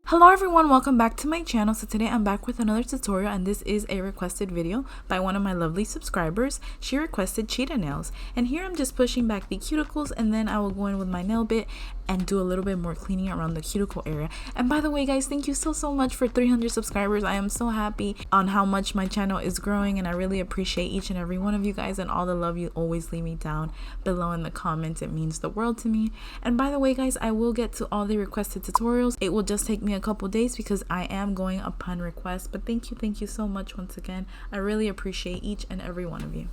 Hello everyone, welcome back to my channel. So today I'm back with another tutorial, and this is a requested video by one of my lovely subscribers. She requested cheetah nails, and here I'm just pushing back the cuticles, and then I will go in with my nail bit and do a little bit more cleaning around the cuticle area. And by the way guys, thank you so much for 300 subscribers. I am so happy on how much my channel is growing, and I really appreciate each and every one of you guys and all the love you always leave me down below in the comments. It means the world to me. And by the way guys, I will get to all the requested tutorials. It will just take me a couple days because I am going upon request, but thank you so much once again. I really appreciate each and every one of you.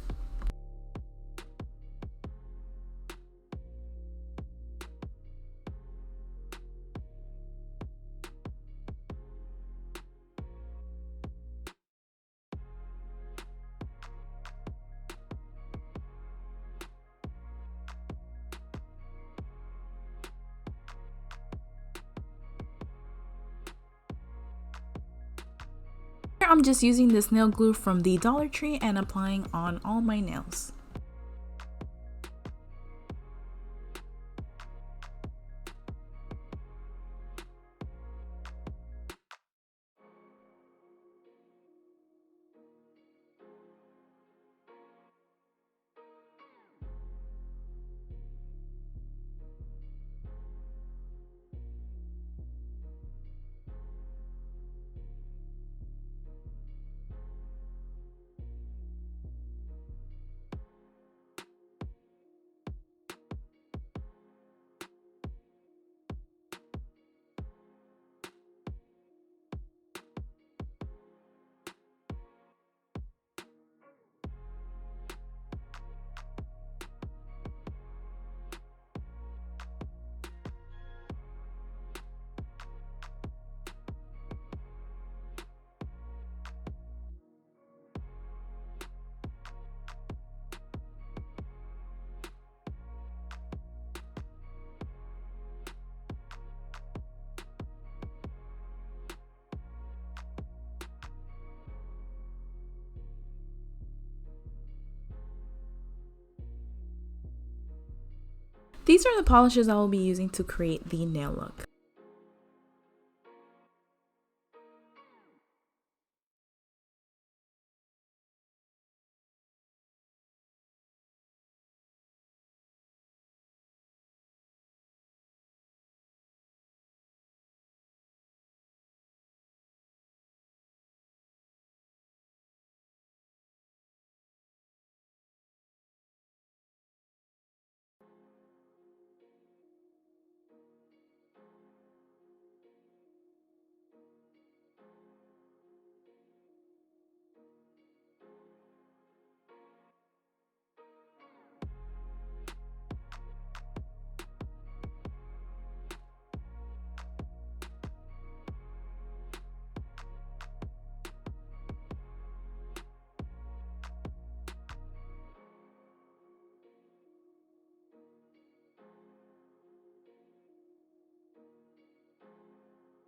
Here I'm just using this nail glue from the Dollar Tree and applying on all my nails. These are the polishes I will be using to create the nail look.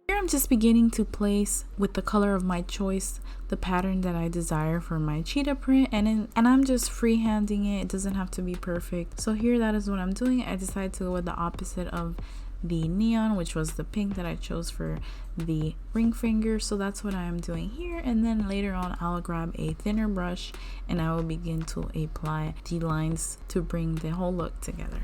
Here I'm just beginning to place with the color of my choice the pattern that I desire for my cheetah print, and I'm just freehanding it. It doesn't have to be perfect. So here, that is what I'm doing. I decided to go with the opposite of the neon, which was the pink that I chose for the ring finger. So that's what I am doing here, and then later on I'll grab a thinner brush and I will begin to apply the lines to bring the whole look together.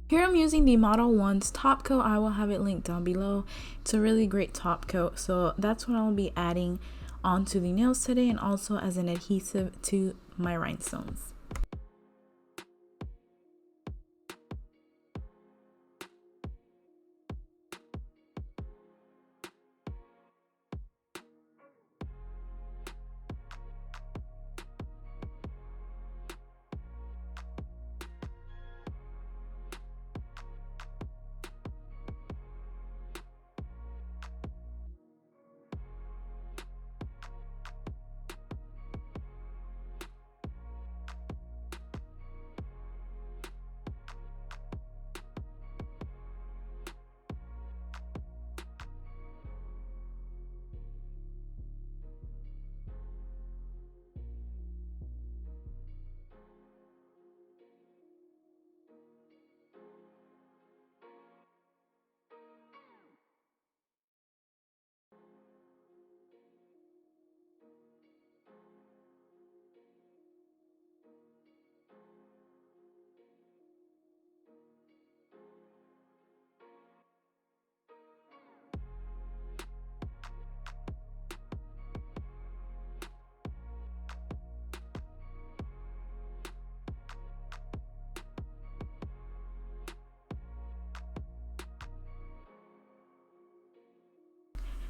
Here I'm using the Modelones top coat. I will have it linked down below. It's a really great top coat, so that's what I'll be adding onto the nails today, and also as an adhesive to my rhinestones.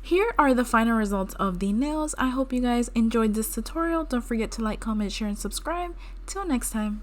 Here are the final results of the nails. I hope you guys enjoyed this tutorial. Don't forget to like, comment, share, and subscribe. Till next time.